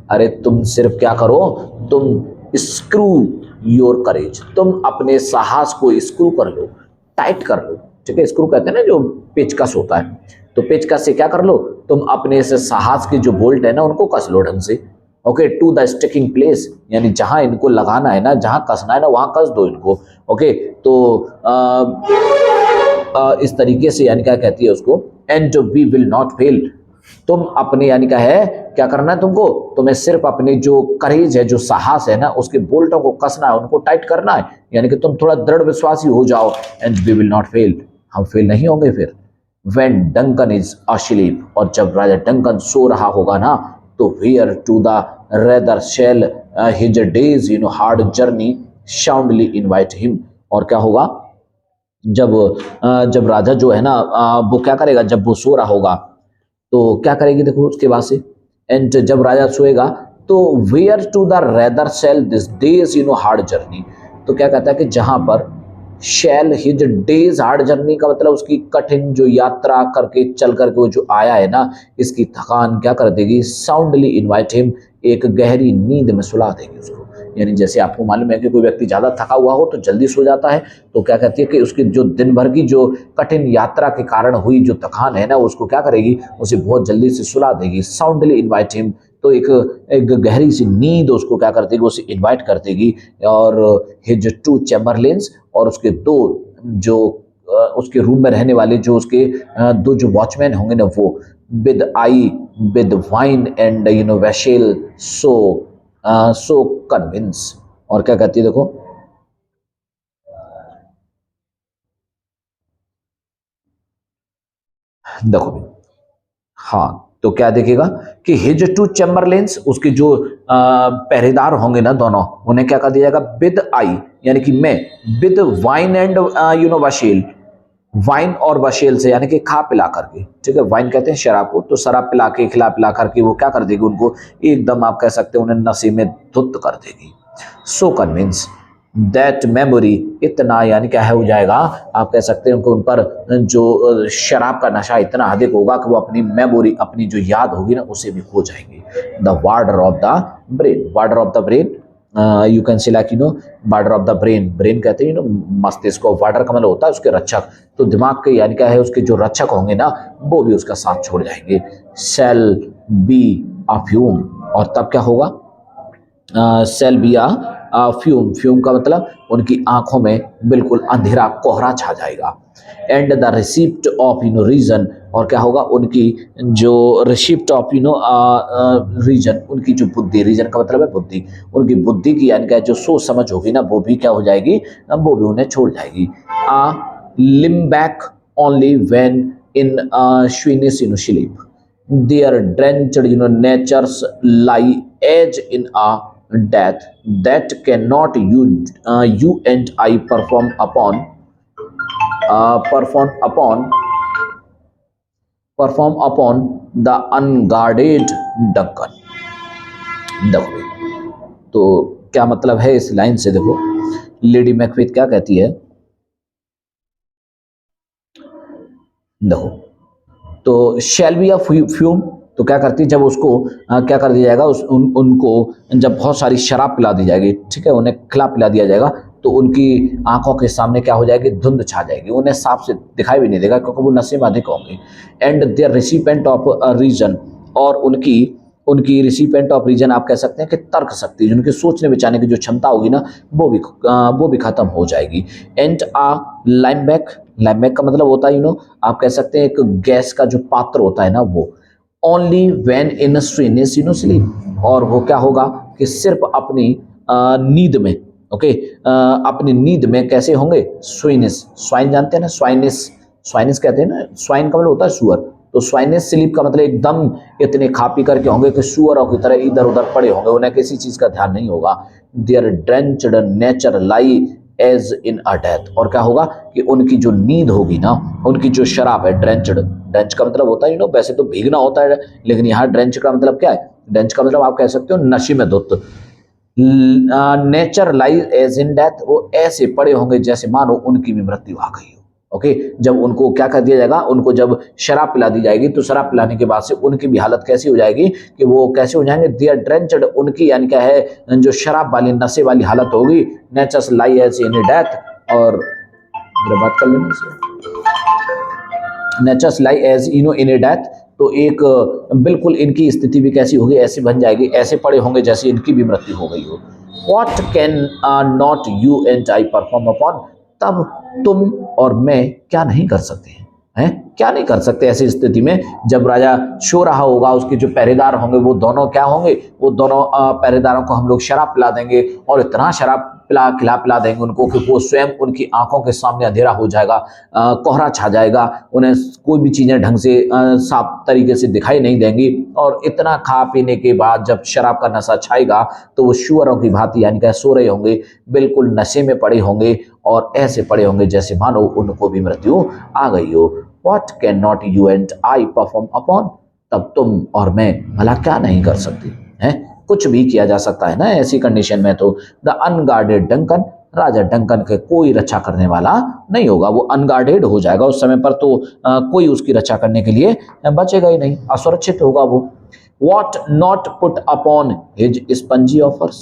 अरे तुम सिर्फ क्या करो, तुम स्क्रू योर करेज, तुम अपने साहस को स्क्रू कर लो, टाइट कर लो। ठीक है, स्क्रू कहते हैं ना जो पेचकस होता है, तो पेचकस से क्या कर लो, तुम अपने इस साहस के जो बोल्ट है ना उनको कस लो ढंग से। Okay, to the sticking place, यानी जहां इनको लगाना है ना, जहां कसना है ना वहां कस दो इनको। ओके, तो इस तरीके से यानी क्या कहती है उसको, and we will not fail, तुम अपने यानी क्या है क्या करना है तुमको, तुम्हें सिर्फ अपने जो करेज है, जो साहस है ना, उसके बोल्टों को कसना है, उनको टाइट करना है, यानी कि तुम थोड़ा दृढ़ विश्वासी हो जाओ। And we will not fail, हम फेल नहीं होंगे फिर। व्हेन डंकन इज अशलीप, और जब राजा डंकन सो रहा होगा ना, तो whereto the rather shall his day's hard journey soundly invite him. और क्या होगा, जब राजा जो है ना वो क्या करेगा, जब वो सो रहा होगा तो क्या करेगी देखो उसके बाद से, एंड जब राजा सोएगा तो whereto the rather shall this days hard journey, तो क्या कहता है कि जहां पर shall his day's hard journey का मतलब उसकी कठिन जो यात्रा करके चल करके वो जो आया है ना, इसकी थकान क्या कर देगी, साउंडली इनवाइट हिम, एक गहरी नींद में सुला देगी उसको। यानी जैसे आपको मालूम है कि कोई व्यक्ति ज़्यादा थका हुआ हो तो जल्दी सो जाता है, तो क्या कहती है कि उसकी जो दिन भर की जो कठिन यात्रा के कारण हुई जो थकान है ना, उसको क्या करेगी, उसे बहुत जल्दी से सुला देगी। साउंडली इन्वाइट हिम, तो एक गहरी सी नींद उसको क्या कर देगी, उसे इन्वाइट कर देगी। और हिज टू चैम्बरलेन्स, और उसके दो जो उसके रूम में रहने वाले जो उसके दो जो वॉचमैन होंगे ना, वो with wine and wassail so convince. और क्या कहती है देखो, देखो भाई, हाँ, तो क्या देखेगा कि हिज टू चैम्बरलेन्स, उसके जो पहरेदार होंगे ना दोनों, उन्हें क्या कर दिया जाएगा, विद आई, यानी कि मैं, विद वाइन एंड वशेल, वाइन और वशेल से, यानी कि खा पिला करके, ठीक है, वाइन कहते हैं शराब को, तो शराब पिला के खिला पिला करके वो क्या कर देगी, उनको एकदम आप कह सकते हैं उन्हें नशे में धुत कर देगी। सो कन्विंस दैट मेमोरी, इतना यानी क्या है हो जाएगा, आप कह सकते हैं उनको, उन पर जो शराब का नशा इतना अधिक होगा कि वो अपनी मेमोरी, अपनी जो याद होगी ना, उसे भी खो जाएंगे। The warder of the brain, warder of the brain, you can say like warder of the brain, brain कहते हैं मस्तिष्क को, वार्डर का मतलब होता है उसके रक्षक, तो दिमाग के यानी क्या है उसके जो रक्षक होंगे ना, वो भी उसका साथ छोड़ जाएंगे। सेल बी अ फ्यूम, और तब क्या होगा, shall be a fume, fume का मतलब उनकी आंखों में बिल्कुल अंधेरा कोहरा छा जाएगा। And the receipt of reason, और क्या होगा, उनकी जो रिसिप्ट ऑफ रीजन, उनकी जो बुद्धि, रीजन का मतलब है बुद्धि, उनकी बुद्धि की यानी क्या जो सोच समझ होगी ना, वो भी क्या हो जाएगी, वो भी उन्हें छोड़ जाएगी। A limbeck only when in swinish sleep, their drenched natures lie as in a death that cannot you and I perform upon the unguarded Duncan। देखो, तो क्या मतलब है इस लाइन से, देखो लेडी मैकबेथ क्या कहती है, देखो, तो शैल बी अ फ्यूम, तो क्या करती है, जब उसको क्या कर दिया जाएगा, उनको जब बहुत सारी शराब पिला दी जाएगी, ठीक है, उन्हें खिला पिला दिया जाएगा, तो उनकी आंखों के सामने क्या हो जाएगी, धुंध छा जाएगी, उन्हें साफ से दिखाई भी नहीं देगा क्योंकि वो नशे में अधिक होंगे। And their recipient of reason, और उनकी रिसिपेंट ऑफ रीजन आप कह सकते हैं कि तर्क शक्ति, जिनकी सोचने विचारने की जो क्षमता होगी ना, वो भी खत्म हो जाएगी। एंड आ लाइमबैक, लाइमबैक का मतलब होता है आप कह सकते हैं एक गैस का जो पात्र होता है ना, वो ओनली व्हेन इन स्वीनिस स्लीप, और वो क्या होगा कि सिर्फ अपनी नींद में, ओके, अपनी नींद में कैसे होंगे, स्वीनिस, स्वाइन जानते हैं ना, स्वाइनिस कहते हैं ना, स्वाइन का मतलब होता है सुअर, तो स्वाइनिस स्लीप का मतलब एकदम इतने खा पी करके होंगे कि सुअरों की तरह इधर उधर पड़े होंगे, उन्हें किसी चीज का ध्यान नहीं होगा। Their drenched nature lie as in a death, और क्या होगा कि उनकी जो नींद होगी ना, उनकी जो शराब है, ड्रेंच्ड, ड्रेंच का मतलब होता है वैसे तो भीगना होता है, लेकिन यहाँ ड्रेंच का मतलब क्या है, ड्रेंच का मतलब आप कह सकते हो नशे में धुत। Nature lie as in death, वो ऐसे पड़े होंगे जैसे मानो उनकी भी मृत्यु आ गई हो। ओके, जब उनको क्या कर दिया जाएगा, उनको जब शराब पिला दी जाएगी, तो शराब पिलाने के बाद से उनकी भी हालत कैसी हो जाएगी कि वो कैसे हो जाएंगे, दे आर ड्रेंच्ड, उनकी यानी क्या है जो शराब वाली नशे वाली हालत होगी। Natures lie as in death, और बात कर लेना, natures lie as in a death, तो एक बिल्कुल इनकी स्थिति भी कैसी होगी, ऐसी बन जाएगी, ऐसे पड़े होंगे जैसे इनकी भी मृत्यु हो गई हो। What can not you and I perform upon, तब तुम और मैं क्या नहीं कर सकते हैं, क्या नहीं कर सकते ऐसी स्थिति में, जब राजा सो रहा होगा, उसके जो पहरेदार होंगे वो दोनों क्या होंगे, वो दोनों पहरेदारों को हम लोग शराब पिला देंगे, और इतना शराब खिला पिला देंगे उनको कि वो स्वयं उनकी आंखों के सामने अंधेरा हो जाएगा, कोहरा छा जाएगा, उन्हें कोई भी चीजें ढंग से साफ तरीके से दिखाई नहीं देंगी, और इतना खा पीने के बाद जब शराब का नशा छाएगा तो वो शुअरों की भांति यानी कि सो रहे होंगे, बिल्कुल नशे में पड़े होंगे, और ऐसे पड़े होंगे जैसे मानो उनको भी मृत्यु आ गई हो। What cannot you and I perform upon, तब तुम और मैं भला क्या नहीं कर सकते हैं, कुछ भी किया जा सकता है ना ऐसी कंडीशन में। तो the unguarded Duncan, Raja Duncan के कोई रक्षा करने वाला नहीं होगा, वो अनगार्डेड हो जाएगा उस समय पर, तो कोई उसकी रक्षा करने के लिए बचेगा ही नहीं, असुरक्षित होगा वो। What not put upon his spongy offers,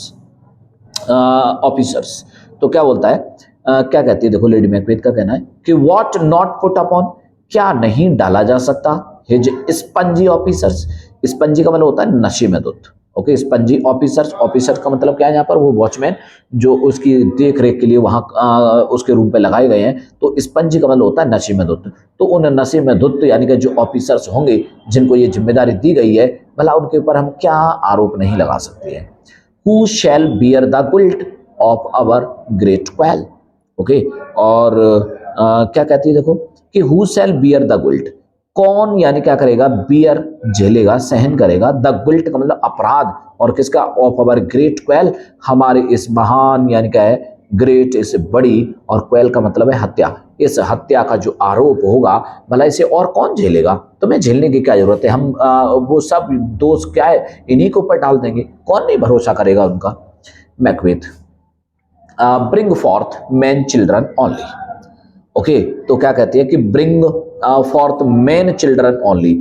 officers. तो क्या बोलता है, क्या कहती है, देखो लेडी मैकबेथ का कहना है कि व्हाट नॉट पुट अपॉन, क्या नहीं डाला जा सकता, हिज स्पंजी ऑफिसर्स। स्पंजी का मतलब होता है नशे में धुत। ओके, स्पंजी ऑफिसर्स, ऑफिसर का मतलब क्या है यहाँ पर, वो वॉचमैन जो उसकी देख रेख के लिए वहां उसके रूम पे लगाए गए हैं। तो स्पंजी का मतलब होता है नशे में धुत। तो उन नशे में धुत यानी कि जो ऑफिसर्स होंगे जिनको ये जिम्मेदारी दी गई है, भला उनके ऊपर हम क्या आरोप नहीं लगा सकते हैं। Who shall bear the guilt of our great quell. Okay, और क्या कहती है देखो कि who shall bear the guilt, कौन यानी क्या करेगा, बियर झेलेगा, सहन करेगा, द गिल्ट का मतलब अपराध, और किसका, ऑफ आवर ग्रेट क्वेल, हमारे इस महान यानी क्या है, ग्रेट इस बड़ी, और क्वेल का मतलब है हत्या, इस हत्या का जो आरोप होगा, भला इसे और कौन झेलेगा, तुम्हें झेलने की क्या जरूरत है, हम वो सब दोष क्या है इन्हीं के ऊपर डाल देंगे, कौन नहीं भरोसा करेगा उनका। Macbeth, bring forth man children only. Okay, तो क्या कहती है कि bring forth man children only.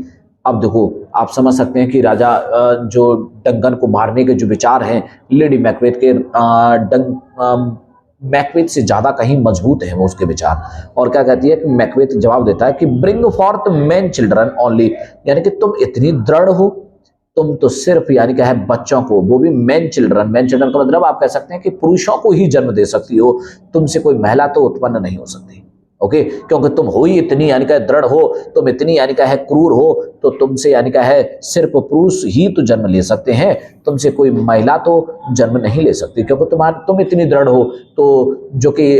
अब देखो आप समझ सकते हैं कि राजा जो डंकन को मारने के जो विचार हैं लेडी मैकबेथ के, मैकबेथ से ज्यादा कहीं मजबूत है वो उसके विचार। और क्या कहती है कि मैकबेथ जवाब देता है कि bring forth man children only, यानी कि तुम इतनी दृढ़ हो, तुम तो सिर्फ यानी क्या है बच्चों को, वो भी मैन चिल्ड्रन, मैन चिल्ड्रन का मतलब आप कह सकते हैं कि पुरुषों को ही जन्म दे सकती हो, तुमसे कोई महिला तो उत्पन्न नहीं हो सकती। ओके, क्योंकि तुम हो ही इतनी यानी क्या दृढ़ हो, तुम इतनी यानी क्या है क्रूर हो, तो तुमसे यानी क्या है सिर्फ पुरुष ही तो जन्म ले सकते हैं, तुमसे कोई महिला तो जन्म नहीं ले सकती, क्योंकि तुम इतनी दृढ़ हो, तो जो कि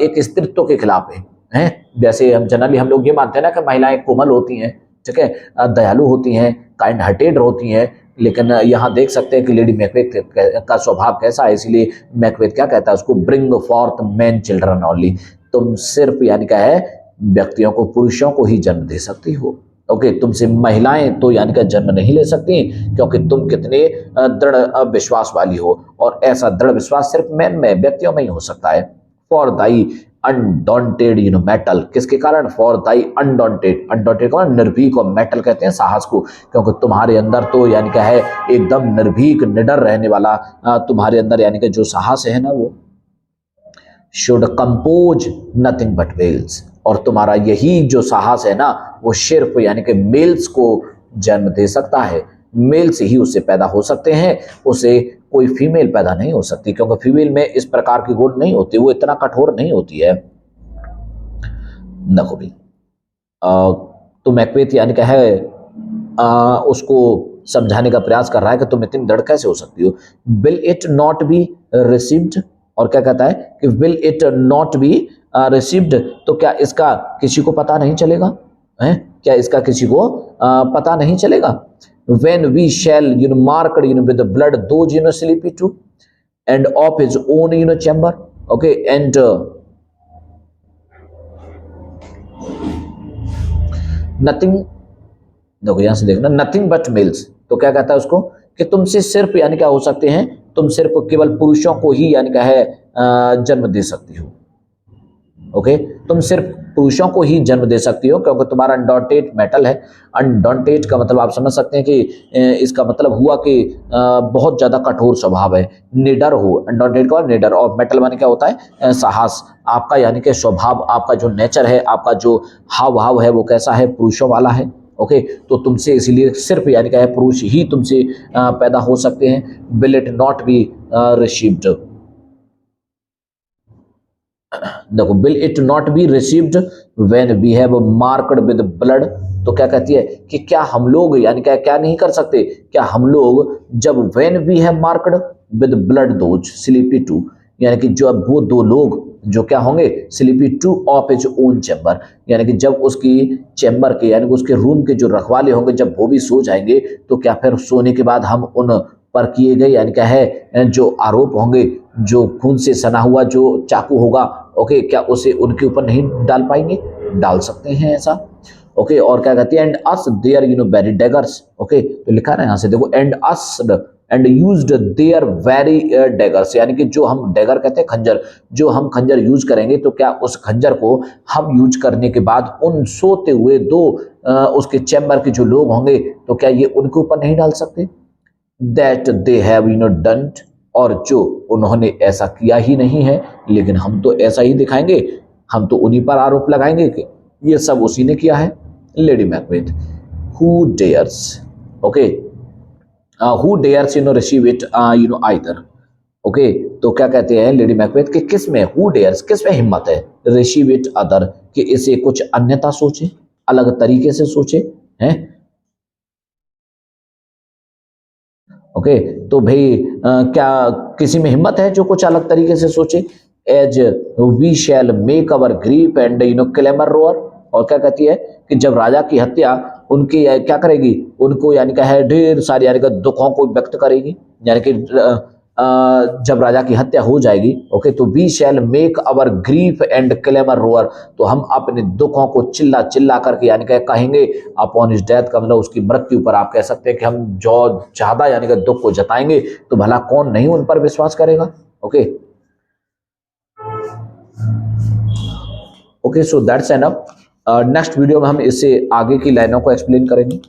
एक स्त्रीत्व के खिलाफ है। वैसे हम जनरली हम लोग ये मानते हैं ना कि महिलाएं कोमल होती हैं, ठीक है, दयालु होती हैं, काइंड हार्टेड होती हैं, लेकिन यहाँ देख सकते हैं कि लेडी मैकबेथ का स्वभाव कैसा है। इसीलिए मैकबेथ क्या कहता है उसको, bring forth man children only, तुम सिर्फ यानी क्या है व्यक्तियों को, पुरुषों को ही जन्म दे सकती हो। ओके, तुमसे महिलाएं तो यानी का जन्म नहीं ले सकती, क्योंकि तुम कितने दृढ़ विश्वास वाली हो, और ऐसा दृढ़ विश्वास सिर्फ मैन में, व्यक्तियों में ही हो सकता है। फॉर दाई अनडॉन्टेड मेटल, किसके कारण, फॉर दाई अनडॉन्टेड, अनडॉन्टेड का निर्भीक, और मेटल कहते हैं साहस को, क्योंकि तुम्हारे अंदर तो यानी क्या है एकदम निर्भीक निडर रहने वाला तुम्हारे अंदर यानी कि जो साहस है ना, वो should compose nothing but males, और तुम्हारा यही जो साहस है ना वो सिर्फ यानी कि मेल्स को जन्म दे सकता है, मेल से ही उससे पैदा हो सकते हैं, उसे कोई फीमेल पैदा नहीं हो सकती, क्योंकि फीमेल में इस प्रकार की गुण नहीं होती, वो इतना कठोर नहीं होती है। देखो भी तो मैकबेथ यानी क्या है उसको समझाने का प्रयास कर रहा है कि तुम इतनी दृढ़ कैसे हो सकती हो। Will it not be received, और क्या कहता है कि will it not be received, तो क्या इसका किसी को पता नहीं चलेगा, है क्या इसका किसी को पता नहीं चलेगा। when we shall marked with the blood those sleepy too and of his own chamber, okay, and nothing, देखो यहां से देखना, नथिंग बट मेल्स, तो क्या कहता है उसको कि तुमसे सिर्फ यानी क्या हो सकते हैं, तुम सिर्फ केवल पुरुषों को ही यानी क्या है जन्म दे सकती हो। ओके, तुम सिर्फ पुरुषों को ही जन्म दे सकती हो, क्योंकि तुम्हारा अनडॉन्टेड मेटल है। अनडॉन्टेड का मतलब आप समझ सकते हैं कि इसका मतलब हुआ कि बहुत ज्यादा कठोर स्वभाव है, निडर हो, अनडॉन्टेड का निडर, और मेटल माने क्या होता है साहस, आपका यानी कि स्वभाव, आपका जो नेचर है, आपका जो हाव भाव है वो कैसा है, पुरुषों वाला है। ओके, तो तुमसे इसीलिए सिर्फ यानी क्या है पुरुष ही तुमसे पैदा हो सकते हैं। Will it not be received, देखो will it not be received when we have marked with blood, तो क्या कहती है कि क्या हम लोग यानी क्या नहीं कर सकते, क्या हम लोग जब when we have marked with blood those sleepy two, यानी कि जब वो दो लोग जो क्या होंगे, sleepy two of his own chamber, यानी कि जब उसकी चैम्बर के यानी कि उसके रूम के जो रखवाले होंगे जब वो भी सो जाएंगे, तो क्या फिर सोने के बाद हम उन पर किए गए यानी क्या है जो आरोप होंगे, जो खून से सना हुआ जो चाकू होगा, ओके, क्या उसे उनके ऊपर नहीं डाल पाएंगे, डाल सकते हैं ऐसा। ओके, और क्या कहती है, and us their very daggers, okay, तो लिखा है यहाँ से देखो, and us and used their very daggers, यानी कि जो हम डेगर कहते हैं खंजर, जो हम खंजर यूज करेंगे, तो क्या उस खंजर को हम यूज करने के बाद उन सोते हुए दो उसके चैम्बर के जो लोग होंगे, तो क्या ये उनके ऊपर नहीं डाल सकते। That they have done, okay, तो लिखा है यहाँ से देखो, that they have done, and us और जो उन्होंने ऐसा किया ही नहीं है, लेकिन हम तो ऐसा ही दिखाएंगे, हम तो उन्हीं पर आरोप लगाएंगे कि ये सब उसी ने किया है। Lady Macbeth, who dares, okay, who dares receive it either, okay. तो क्या कहते हैं लेडी मैकबेथ कि किस में, हु डेयर्स, किस में हिम्मत है, रिसीव इट अदर, कि इसे कुछ अन्यथा सोचे, अलग तरीके से सोचे हैं। ओके, तो भाई क्या किसी में हिम्मत है जो कुछ अलग तरीके से सोचे। As we shall make our grief and clamour roar, और क्या कहती है कि जब राजा की हत्या उनकी क्या करेगी, उनको यानी कि है ढेर सारी यानी कि दुखों को व्यक्त करेगी, यानी कि जब राजा की हत्या हो जाएगी, ओके, तो we shall make our grief and clamour roar, तो हम अपने दुखों को चिल्ला चिल्ला करके यानी कि कहेंगे अपॉन हिज डेथ, का मतलब उसकी मृत्यु पर आप कह सकते हैं कि हम जो ज्यादा यानी कि दुख को जताएंगे तो भला कौन नहीं उन पर विश्वास करेगा। Okay, okay, so that's enough. Next video में हम इससे आगे की लाइनों को एक्सप्लेन करेंगे।